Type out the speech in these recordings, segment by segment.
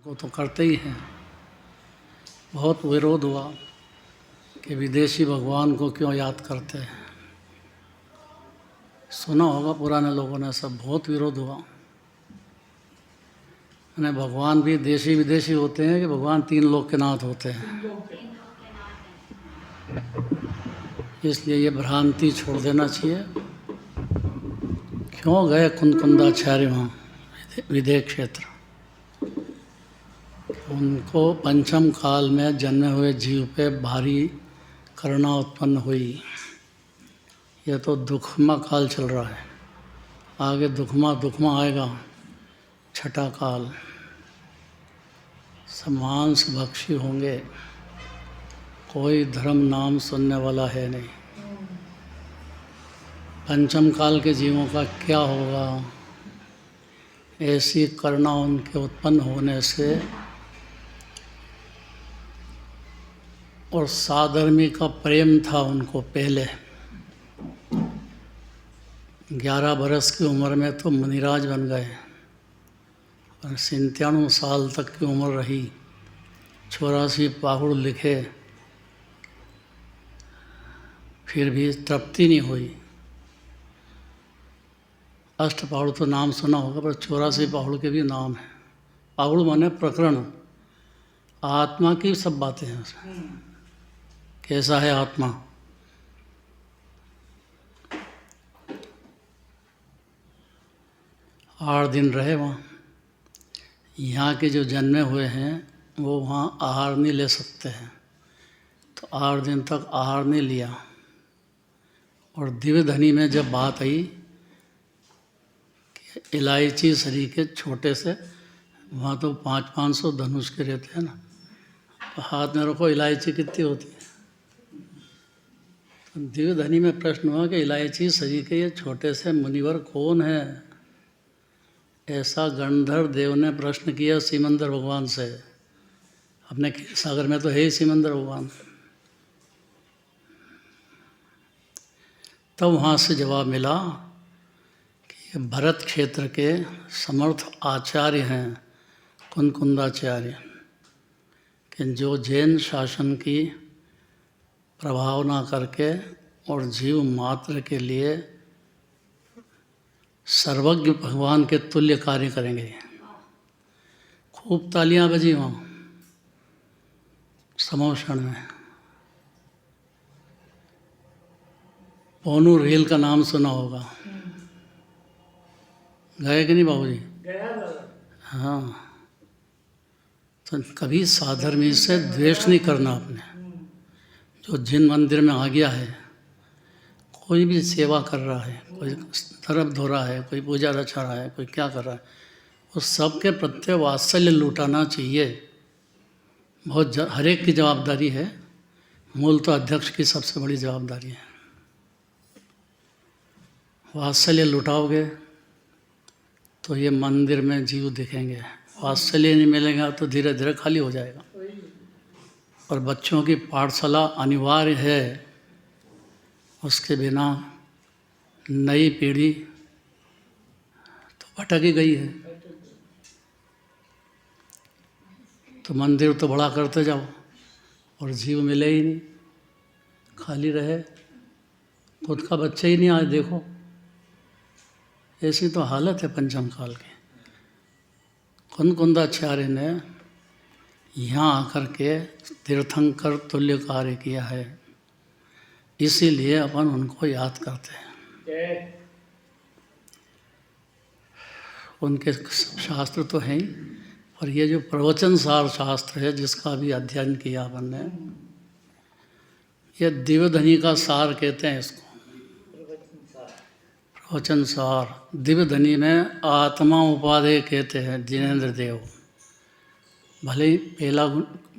वो तो करते ही हैं। बहुत विरोध हुआ कि विदेशी भगवान को क्यों याद करते हैं। सुना होगा पुराने लोगों ने, सब बहुत विरोध हुआ। मैंने भगवान भी देशी विदेशी होते हैं कि भगवान तीन लोक के नाथ होते हैं। इसलिए ये भ्रांति छोड़ देना चाहिए। क्यों गए कुंदाचार्य वहाँ विदेह क्षेत्र? उनको पंचम काल में जन्मे हुए जीव पे भारी करुणा उत्पन्न हुई। यह तो दुखमा काल चल रहा है, आगे दुखमा आएगा छठा काल। सब मांस भक्षी होंगे, कोई धर्म नाम सुनने वाला है नहीं। पंचम काल के जीवों का क्या होगा? ऐसी करुणा उनके उत्पन्न होने से और साधर्मी का प्रेम था उनको। पहले 11 बरस की उम्र में तो मुनिराज बन गए और 97 साल तक की उम्र रही। 84 पहाड़ लिखे, फिर भी तृप्ति नहीं हुई। अष्टपहाड़ तो नाम सुना होगा, पर 84 पहाड़ के भी नाम है। पहाड़ माने प्रकरण, आत्मा की सब बातें हैं उसमें। कैसा है आत्मा? आठ दिन रहे वहाँ। यहाँ के जो जन्मे हुए हैं वो वहाँ आहार नहीं ले सकते हैं, तो 8 दिन तक आहार नहीं लिया। और दिव्य धनी में जब बात आई कि इलायची शरीर के छोटे से, वहाँ तो 500-500 धनुष के रहते हैं ना, तो हाथ में रखो इलायची कितनी होती है। तो दिव्य धनी में प्रश्न हुआ कि इलायची शरीर के ये छोटे से मुनिवर कौन है? ऐसा गंधर्व देव ने प्रश्न किया सिमंदर भगवान से। अपने सागर में तो है ही सिमंदर भगवान। तब वहाँ से जवाब मिला कि भरत क्षेत्र के समर्थ आचार्य हैं कुंदाचार्य, कि जो जैन शासन की प्रभावना करके और जीव मात्र के लिए सर्वज्ञ भगवान के तुल्य कार्य करेंगे। खूब तालियां बजी वहाँ समोषण में। पोनू रेल का नाम सुना होगा, गए कि नहीं बाबूजी? हाँ। तो कभी साधर्मी से द्वेष नहीं करना अपने। जो जिन मंदिर में आ गया है, कोई भी सेवा कर रहा है, कोई तरफ धो रहा है, कोई पूजा रचा रहा है, कोई क्या कर रहा है, उस सब के प्रति वात्सल्य लुटाना चाहिए। बहुत हर एक की जवाबदारी है। मूल तो अध्यक्ष की सबसे बड़ी जवाबदारी है। वात्सल्य लुटाओगे तो ये मंदिर में जीव दिखेंगे। वात्सल्य नहीं मिलेगा तो धीरे धीरे खाली हो जाएगा। और बच्चों की पाठशाला अनिवार्य है, उसके बिना नई पीढ़ी तो भटक ही गई है। तो मंदिर तो बड़ा करते जाओ और जीव मिले ही नहीं, खाली रहे। खुद का बच्चा ही नहीं आज देखो। ऐसी तो हालत है पंचम काल की। कुंदाचार्य ने यहाँ आकर के तीर्थंकर तुल्य कार्य किया है, इसीलिए अपन उनको याद करते हैं। उनके शास्त्र तो हैं ही, और ये जो प्रवचन सार शास्त्र है जिसका भी अध्ययन किया अपन ने, ये दिव्य धनी का सार कहते हैं इसको। प्रवचन सार दिव्य धनी में आत्मा उपादेय कहते हैं जिनेन्द्र देव। भले ही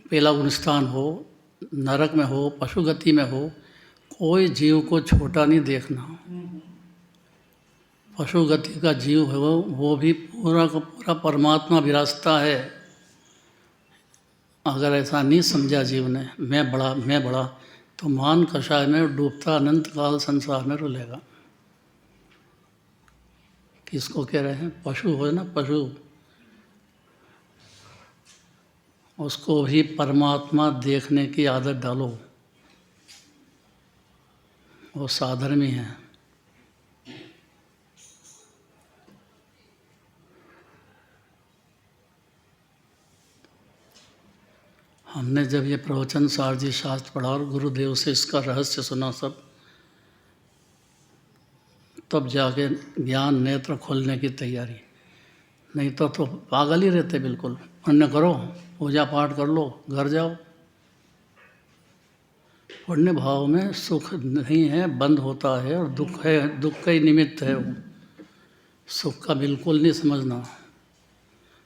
पहला गुणस्थान हो, नरक में हो, पशुगति में हो, कोई जीव को छोटा नहीं देखना। पशुगति का जीव है वो भी पूरा का पूरा परमात्मा विरासता है। अगर ऐसा नहीं समझा जीव ने, मैं बड़ा, तो मान कषाय में डूबता अनंत काल संसार में रुलेगा। किसको कह रहे हैं? पशु हो ना, पशु। उसको भी परमात्मा देखने की आदत डालो। वो साधर्मी है। हमने जब ये प्रवचन सारजी शास्त्र पढ़ा और गुरुदेव से इसका रहस्य सुना सब, तब जाके ज्ञान नेत्र खोलने की तैयारी। नहीं तो पागल ही रहते बिल्कुल। पुण्य करो, पूजा पाठ कर लो, घर जाओ। पुण्य भाव में सुख नहीं है, बंद होता है, और दुख है, दुख का ही निमित्त है वो। सुख का बिल्कुल नहीं समझना।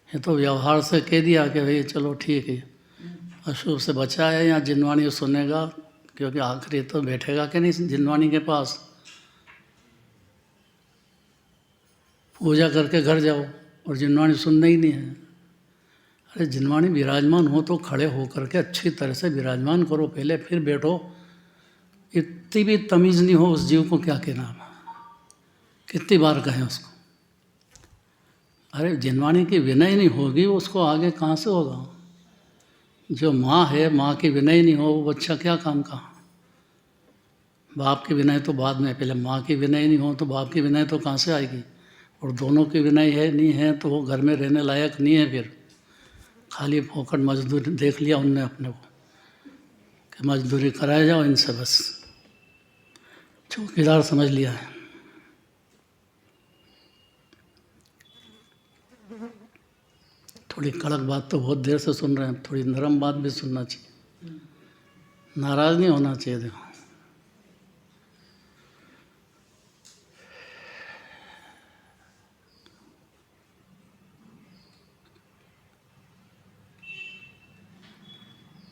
ये तो व्यवहार से कह दिया कि भाई चलो ठीक है, अशुभ से बचा है, या जिनवाणी सुनेगा, क्योंकि आखिरी तो बैठेगा कि नहीं जिनवाणी के पास। पूजा करके घर जाओ और जिनवाणी सुनना ही नहीं है। अरे जिनवाणी विराजमान हो तो खड़े हो करके अच्छी तरह से विराजमान करो पहले, फिर बैठो। इतनी भी तमीज़ नहीं हो उस जीव को क्या कहना, कितनी बार कहें उसको। अरे जिनवाणी की विनय नहीं होगी उसको आगे कहाँ से होगा। जो माँ है, माँ की विनय नहीं हो वो बच्चा क्या काम का। बाप की विनय तो बाद में, पहले माँ की विनय नहीं हो तो बाप की विनय तो कहाँ से आएगी। और दोनों की विनय है नहीं है तो वो घर में रहने लायक नहीं है। फिर खाली फोकट मजदूरी देख लिया उनने अपने को कि मजदूरी कराए जाओ इनसे, बस चौकीदार समझ लिया है। थोड़ी कड़क बात तो बहुत देर से सुन रहे हैं, थोड़ी नरम बात भी सुनना चाहिए। नाराज़ नहीं होना चाहिए। देखो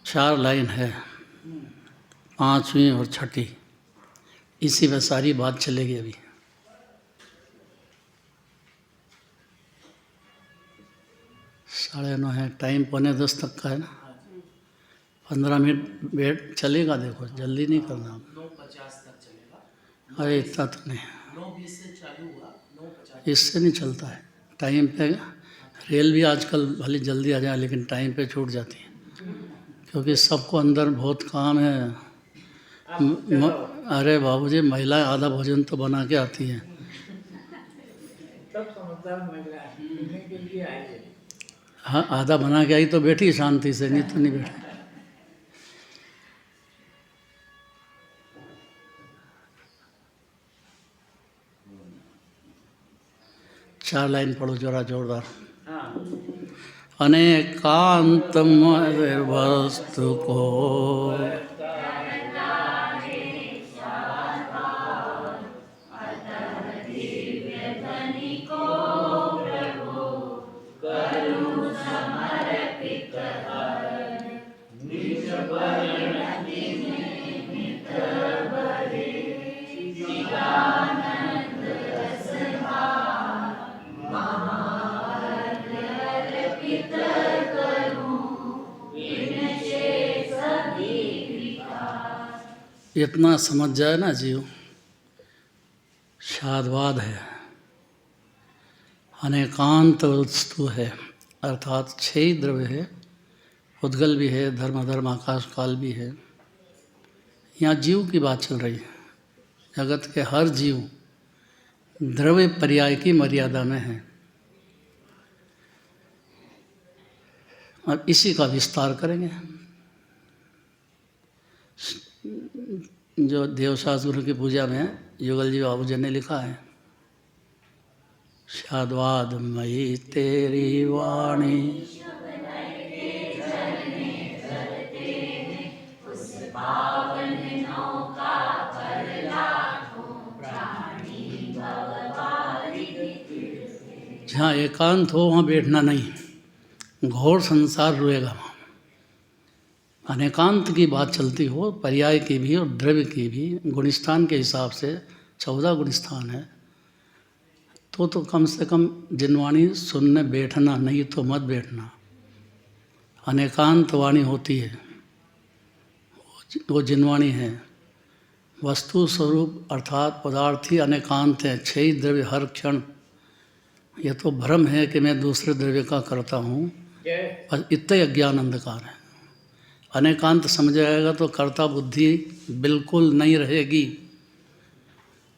चार लाइन है, पांचवी और छठी, इसी में सारी बात चलेगी। अभी 9:30 है, टाइम 9:45 तक का है ना। 15 मिनट वेट चलेगा। देखो जल्दी नहीं करना। 9:50 तक चलेगा। अरे इतना तो नहीं, 9:20 से चालू हुआ, 9:50 इससे नहीं चलता है। टाइम पे रेल भी आजकल भले जल्दी आ जाए लेकिन टाइम पे छूट जाती है, क्योंकि सबको अंदर बहुत काम है। अरे बाबूजी, महिलाएं आधा भोजन तो बना के आती हैं। हाँ, आधा बना के आई तो बैठी शांति से, नहीं तो नहीं बैठी। चार लाइन पढ़ो जरा जोरदार। अनेकांतमय वस्तु को इतना समझ जाए ना जीव, शादवाद है। अनेकांत वस्तु है, अर्थात 6 द्रव्य है। उद्गल भी है, धर्म अधर्म आकाश काल भी है। यहाँ जीव की बात चल रही है। जगत के हर जीव द्रव्य पर्याय की मर्यादा में है। अब इसी का विस्तार करेंगे। जो देवशास्त्र गुरु की पूजा में युगल जी बाबू जी ने लिखा है, शादवाद मई तेरी वाणी, जहाँ एकांत हो वहाँ बैठना नहीं, घोर संसार रोएगा वहाँ। अनेकांत की बात चलती हो, पर्याय की भी और द्रव्य की भी, गुणस्थान के हिसाब से 14 गुणस्थान है, तो कम से कम जिनवाणी सुनने बैठना, नहीं तो मत बैठना। अनेकांत वाणी होती है, वो जिनवाणी है। वस्तु स्वरूप अर्थात पदार्थी अनेकांत है, 6 द्रव्य हर क्षण। ये तो भ्रम है कि मैं दूसरे द्रव्य का करता हूँ, बस इतना ही अज्ञान अंधकार है। अनेकांत समझाएगा तो कर्ता बुद्धि बिल्कुल नहीं रहेगी।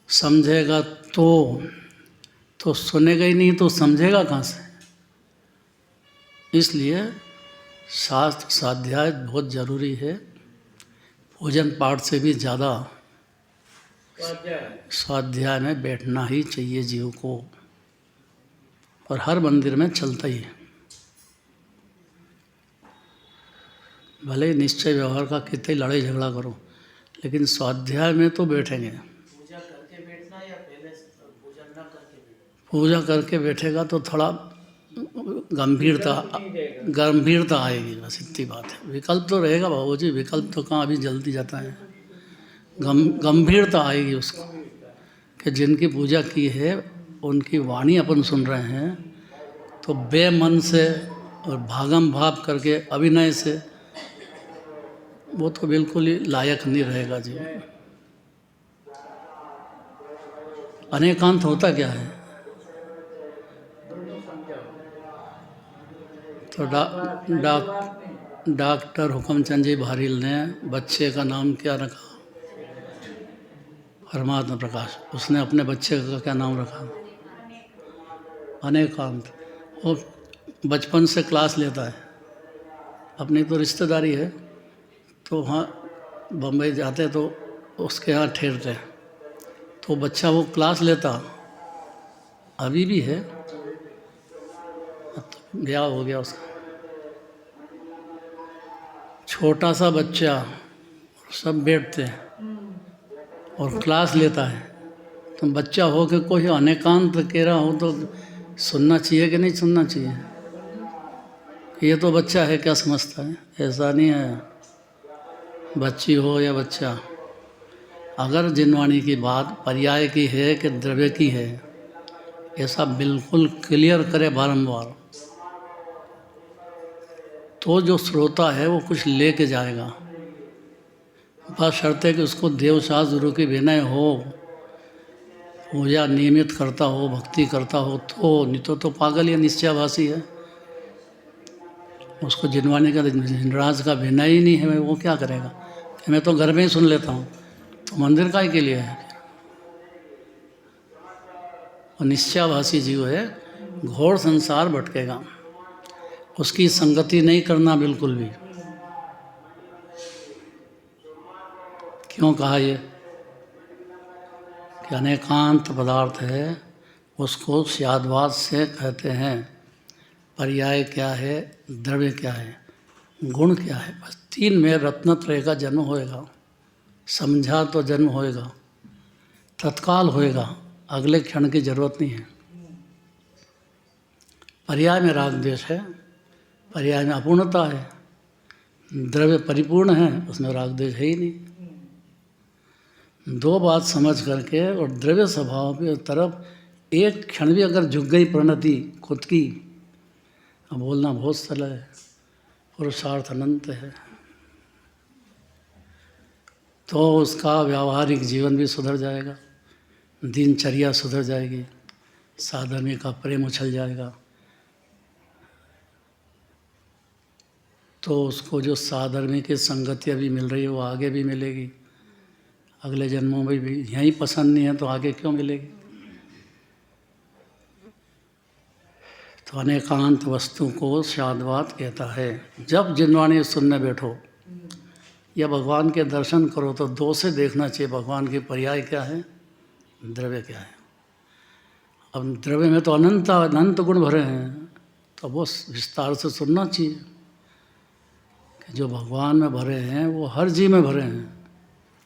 समझेगा तो सुनेगा ही नहीं, तो समझेगा कहाँ से। इसलिए शास्त्र स्वाध्याय बहुत ज़रूरी है। पूजन पाठ से भी ज़्यादा स्वाध्याय में बैठना ही चाहिए जीव को, और हर मंदिर में चलता ही है। भले निश्चय व्यवहार का कितने लड़ाई झगड़ा करो, लेकिन स्वाध्याय में तो बैठेंगे। पूजा करके बैठना या पहले पूजा न करके बैठना? पूजा करके बैठेगा तो थोड़ा गंभीरता आएगी, बस इतनी बात है। विकल्प तो रहेगा बाबू जी, विकल्प तो कहाँ अभी जल्दी जाता है। गंभीरता आएगी उसको कि जिनकी पूजा की है उनकी वाणी अपन सुन रहे हैं, तो बेमन से और भागम भाव करके अभिनय से वो तो बिल्कुल ही लायक नहीं रहेगा जी। अनेकांत होता क्या है? तो डॉक्टर हुक्मचंद जी भारिल ने बच्चे का नाम क्या रखा? परमात्मा प्रकाश। उसने अपने बच्चे का क्या नाम रखा? अनेकांत। वो बचपन से क्लास लेता है, अपनी तो रिश्तेदारी है, तो वहाँ बम्बई जाते तो उसके यहाँ ठहरते, तो बच्चा वो क्लास लेता, अभी भी है, अब तो ब्याह हो गया उसका। छोटा सा बच्चा, सब बैठते हैं और क्लास लेता है। तो बच्चा हो के कोई अनेकांत कह रहा हो तो सुनना चाहिए कि नहीं सुनना चाहिए? ये तो बच्चा है, क्या समझता है? ऐसा नहीं है, बच्ची हो या बच्चा, अगर जिनवाणी की बात पर्याय की है कि द्रव्य की है, ऐसा बिल्कुल क्लियर करे बारंबार, तो जो श्रोता है वो कुछ ले के जाएगा। बस शर्त है कि उसको देवशास्त्र गुरु की विनय हो, पूजा नियमित करता हो, भक्ति करता हो, तो नहीं तो पागल या निश्चयाभासी है। उसको जिनवाणी का जिनराज का विनय ही नहीं है, वो क्या करेगा? मैं तो घर में ही सुन लेता हूँ, तो मंदिर का के लिए है? और निश्चयाभासी जीव है, घोर संसार भटकेगा, उसकी संगति नहीं करना बिल्कुल भी। क्यों कहा ये कि अनेकांत पदार्थ है, उसको स्याद्वाद से कहते हैं। पर्याय क्या है, द्रव्य क्या है, गुण क्या है, बस तीन में रत्नत्रय का जन्म होएगा। समझा तो जन्म होएगा, तत्काल होएगा, अगले क्षण की जरूरत नहीं है। पर्याय में राग द्वेष है, पर्याय में अपूर्णता है। द्रव्य परिपूर्ण है, उसमें राग द्वेष है ही नहीं। दो बात समझ करके और द्रव्य स्वभाव की तरफ एक क्षण भी अगर झुक गई प्रणति खुद की, अब बोलना बहुत सरल है, पुरुषार्थ अनंत है, तो उसका व्यावहारिक जीवन भी सुधर जाएगा, दिनचर्या सुधर जाएगी, साधर्मी का प्रेम उछल जाएगा। तो उसको जो साधर्मी की संगति अभी मिल रही है वो आगे भी मिलेगी, अगले जन्मों में भी। यहीं पसंद नहीं है तो आगे क्यों मिलेगी? तो अनेकांत वस्तु को शाद्वाद कहता है। जब जिनवाणी सुनने बैठो या भगवान के दर्शन करो तो दो से देखना चाहिए, भगवान की पर्याय क्या है, द्रव्य क्या है। अब द्रव्य में तो अनंत गुण भरे हैं, तो वो विस्तार से सुनना चाहिए कि जो भगवान में भरे हैं वो हर जीव में भरे हैं।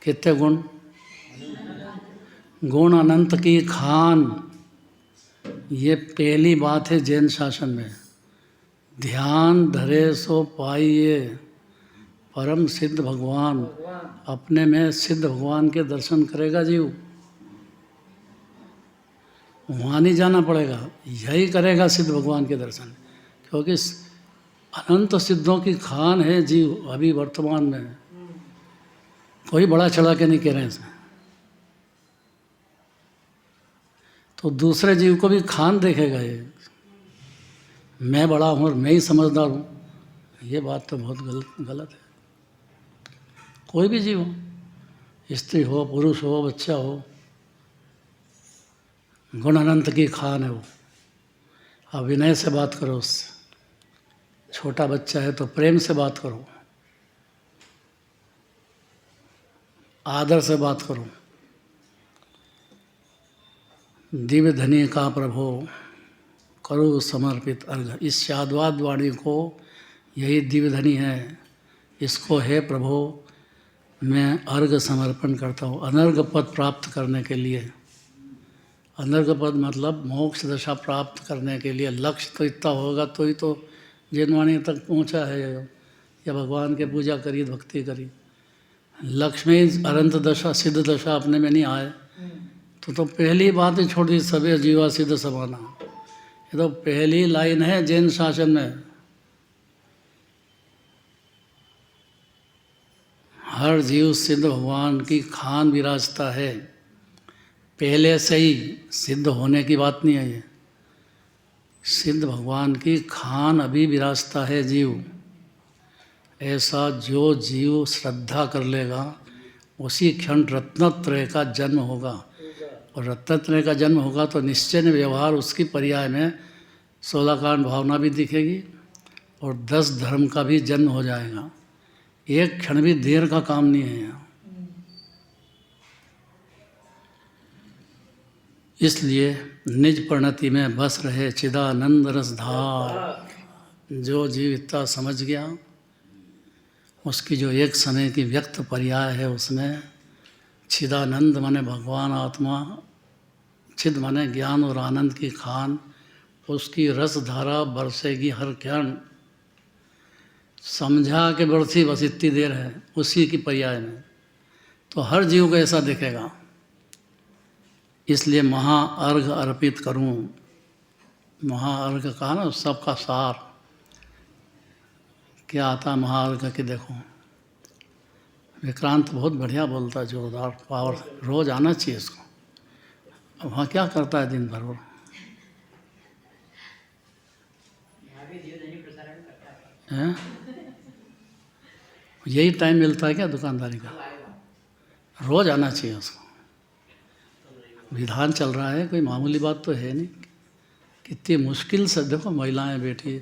कितने गुण? गुण अनंत की खान, ये पहली बात है जैन शासन में। ध्यान धरे सो पाइए परम सिद्ध भगवान, अपने में सिद्ध भगवान के दर्शन करेगा जीव। वहाँ नहीं जाना पड़ेगा, यही करेगा सिद्ध भगवान के दर्शन, क्योंकि अनंत सिद्धों की खान है जीव अभी वर्तमान में। कोई बड़ा चढ़ा के नहीं कह रहे हैं इसमें। तो दूसरे जीव को भी खान देखेगा ये, मैं बड़ा हूँ और मैं ही समझदार हूँ, ये बात तो बहुत गलत है। कोई भी जीव हो, स्त्री हो, पुरुष हो, बच्चा हो, गुण अनंत की खान है वो। आप विनय से बात करो उससे। छोटा बच्चा है तो प्रेम से बात करो, आदर से बात करो। दिव्य धनी का प्रभो करो समर्पित अर्घ। इस शाद्वाद वाणी को, यही दिव्य धनी है, इसको हे प्रभो मैं अर्घ समर्पण करता हूँ अनर्घ पद प्राप्त करने के लिए। अनर्घ पद मतलब मोक्ष दशा प्राप्त करने के लिए। लक्ष्य तो इतना होगा तो ही तो जिनवाणी तक पहुँचा है, या भगवान के पूजा करी, भक्ति करी। लक्ष्य में अनंत दशा, सिद्ध दशा अपने में नहीं आए तो पहली बात ही छोड़ दी, सभी जीवा सिद्ध समाना। ये तो पहली लाइन है जैन शासन में। हर जीव सिद्ध भगवान की खान विराजता है, पहले से ही। सिद्ध होने की बात नहीं है ये, सिद्ध भगवान की खान अभी विराजता है जीव। ऐसा जो जीव श्रद्धा कर लेगा उसी क्षण रत्नत्रय का जन्म होगा। और रत्नत्रय का जन्म होगा तो निश्चय व्यवहार उसकी पर्याय में 16 कांड भावना भी दिखेगी और 10 धर्म का भी जन्म हो जाएगा। एक क्षण भी देर का काम नहीं है यहाँ। इसलिए निज परिणति में बस रहे चिदानंद रसधार। जो जीव इतना समझ गया, उसकी जो एक समय की व्यक्त पर्याय है उसमें चिदानंद माने भगवान आत्मा, चिद माने ज्ञान और आनंद की खान, उसकी रसधारा बरसेगी हर क्षण। समझा के बरसी बस इतनी देर है उसी की पर्याय में, तो हर जीव को ऐसा दिखेगा। इसलिए महाअर्घ अर्पित करूं। महाअर्घ कहा ना, सबका सार क्या आता महाअर्घ के। देखो विक्रांत बहुत बढ़िया बोलता है, जोरदार पावर, रोज आना चाहिए इसको। अब वहाँ क्या करता है दिन भर वो? हैं? यही टाइम मिलता है क्या दुकानदारी का? रोज आना चाहिए उसको। विधान चल रहा है, कोई मामूली बात तो है नहीं। कितनी मुश्किल से देखो महिलाएं बैठी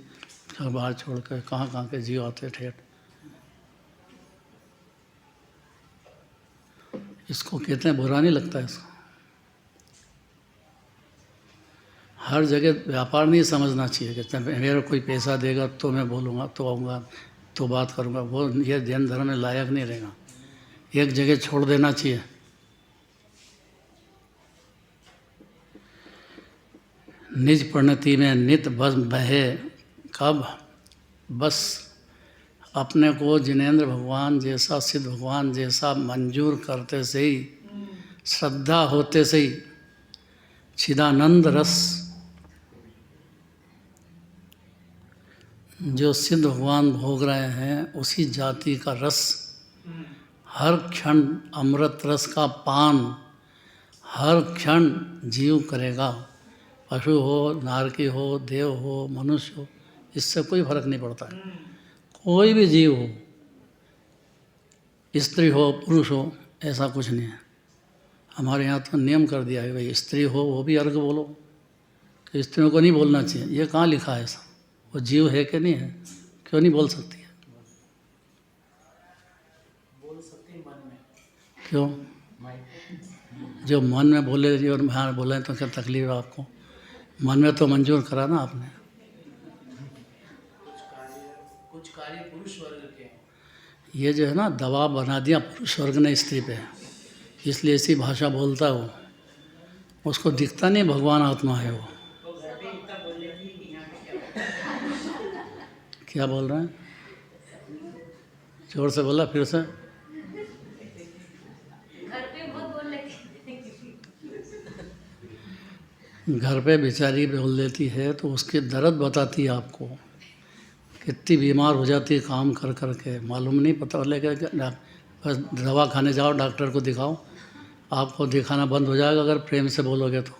घर बाहर छोड़ कर, कहाँ के जीव आते ठेठ। इसको कहते हैं, बुरा नहीं लगता इसको। हर जगह व्यापार नहीं समझना चाहिए कि मेरे कोई पैसा देगा तो मैं बोलूँगा, तो आऊँगा, तो बात करूँगा। वो ये जैन धर्म में लायक नहीं रहेगा। एक जगह छोड़ देना चाहिए। निज परिणति में नित बस बहे। कब? बस अपने को जिनेंद्र भगवान जैसा, सिद्ध भगवान जैसा मंजूर करते से ही, श्रद्धा होते से ही, चिदानंद रस जो सिद्ध भगवान भोग रहे हैं उसी जाति का रस हर क्षण, अमृत रस का पान हर क्षण जीव करेगा। पशु हो, नारकी हो, देव हो, मनुष्य हो, इससे कोई फर्क नहीं पड़ता है। कोई भी जीव हो, स्त्री हो, पुरुष हो, ऐसा कुछ नहीं है। हमारे यहाँ तो नियम कर दिया है भाई, स्त्री हो वो भी अर्घ बोलो, कि स्त्रियों को नहीं बोलना चाहिए। ये कहाँ लिखा है ऐसा? वो जीव है कि नहीं है? क्यों नहीं बोल सकती है? बोल सकती मन में। क्यों? जो मन में बोले रही और बाहर बोले तो क्या तकलीफ है आपको? मन में तो मंजूर करा ना आपने। कुछ कार्य पुरुष वर्ग के। ये जो है ना, दबाव बना दिया पुरुष वर्ग ने स्त्री पे, इसलिए ऐसी भाषा बोलता है वो। उसको दिखता नहीं भगवान आत्मा है वो। क्या बोल रहे हैं? जोर से बोला फिर से। घर पे बेचारी बोल देती है तो उसके दर्द बताती है आपको, कितनी बीमार हो जाती है काम कर कर के। मालूम नहीं, पता लगेगा। बस दवा खाने जाओ, डॉक्टर को दिखाओ, आपको दिखाना बंद हो जाएगा अगर प्रेम से बोलोगे तो।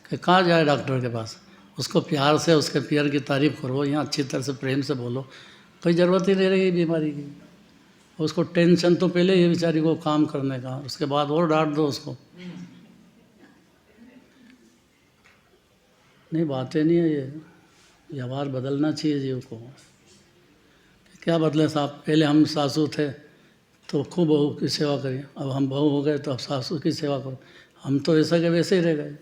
कि कहाँ जाए डॉक्टर के पास? उसको प्यार से उसके प्यार की तारीफ़ करो, यहाँ अच्छी तरह से प्रेम से बोलो, कोई ज़रूरत ही नहीं रहेगी बीमारी की। उसको टेंशन तो पहले ही बेचारी को काम करने का, उसके बाद और डांट दो उसको। नहीं, बातें नहीं है ये, व्यवहार बदलना चाहिए जीव को। क्या बदले साहब, पहले हम सासू थे तो खूब बहू की सेवा करिए, अब हम बहू हो गए तो अब सासू की सेवा करो। हम तो ऐसा के वैसे ही रह गए।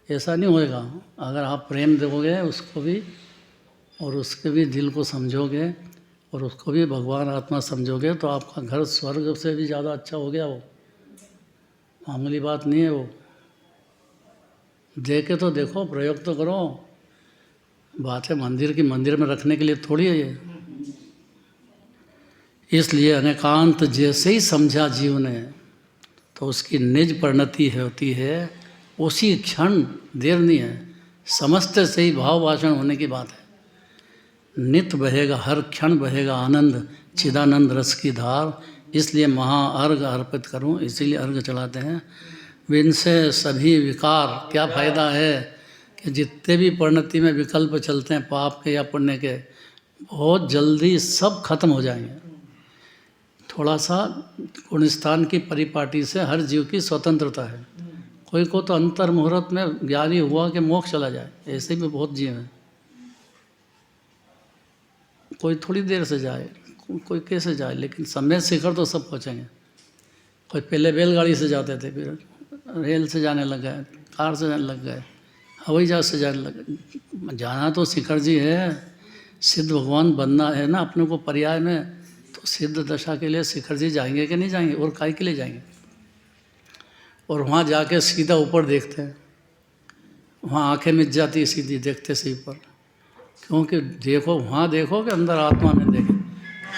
ऐसा नहीं होएगा। अगर आप प्रेम दोगे उसको भी और उसके भी दिल को समझोगे और उसको भी भगवान आत्मा समझोगे तो आपका घर स्वर्ग से भी ज़्यादा अच्छा हो गया। वो मामूली बात नहीं है। वो देखे तो देखो, प्रयोग तो करो। बात है मंदिर की, मंदिर में रखने के लिए थोड़ी है ये। इसलिए अनेकांत जैसे ही समझा जीव ने तो उसकी निज परिणति होती है उसी क्षण, देर नहीं है। समझते से ही भाव भाषण होने की बात है। नित बहेगा, हर क्षण बहेगा आनंद, चिदानंद रस की धार। इसलिए महाअर्घ अर्पित करूं, इसीलिए अर्घ चढ़ाते हैं। इनसे सभी विकार, क्या फ़ायदा है कि जितने भी परिणति में विकल्प चलते हैं पाप के या पुण्य के, बहुत जल्दी सब खत्म हो जाएंगे। थोड़ा सा गुणस्थान की परिपाटी से हर जीव की स्वतंत्रता है। कोई को तो अंतर मुहूर्त में ज्ञानी हुआ कि मोक्ष चला जाए, ऐसे भी बहुत जीव हैं। कोई थोड़ी देर से जाए, कोई कैसे जाए, लेकिन समय शिखर तो सब पहुँचेंगे। कोई पहले बैलगाड़ी से जाते थे, फिर रेल से जाने लग गए, कार से जाने लग गए, हवाई जहाज से जाने लग गए। जाना तो शिखर जी है। सिद्ध भगवान बनना है ना अपने को पर्याय में, तो सिद्ध दशा के लिए शिखर जी जाएंगे कि नहीं जाएंगे, और काय के लिए जाएंगे। और वहाँ जाके सीधा ऊपर देखते हैं, वहाँ आंखें मिट जाती है सीधी देखते से ऊपर। क्योंकि देखो, वहाँ देखो कि अंदर आत्मा में देखे।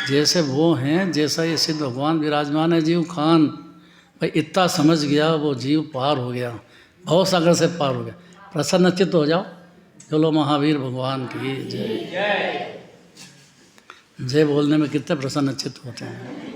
जैसे वो हैं, जैसा ये सिद्ध भगवान विराजमान है जीव खान, भाई इतना समझ गया वो जीव पार हो गया, भव सागर से पार हो गया। प्रसन्नचित्त हो जाओ। चलो महावीर भगवान की जय। जय बोलने में कितने प्रसन्नचित्त होते हैं।